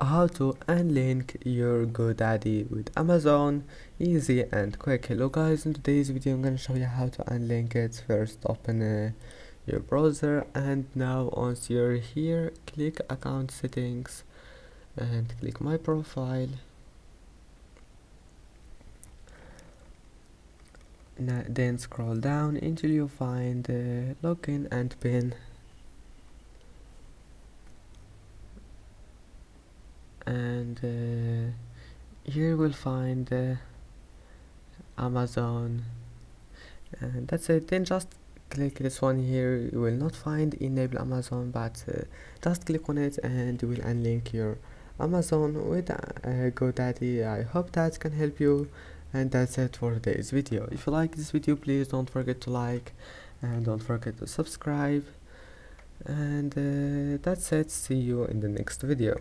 how to unlink your Godaddy with Amazon, easy and quick. Hello guys, in today's video I'm gonna show you how to unlink it. First open your browser, and now once you're here, click account settings and click my profile. Then scroll down until you find login and pin, and here we'll find Amazon, and that's it. Then just click this one here. You will not find enable Amazon, but just click on it and you will unlink your Amazon with Godaddy. I hope that can help you, and that's it for today's video. If you like this video, please don't forget to like and don't forget to subscribe, and that's it. See you in the next video.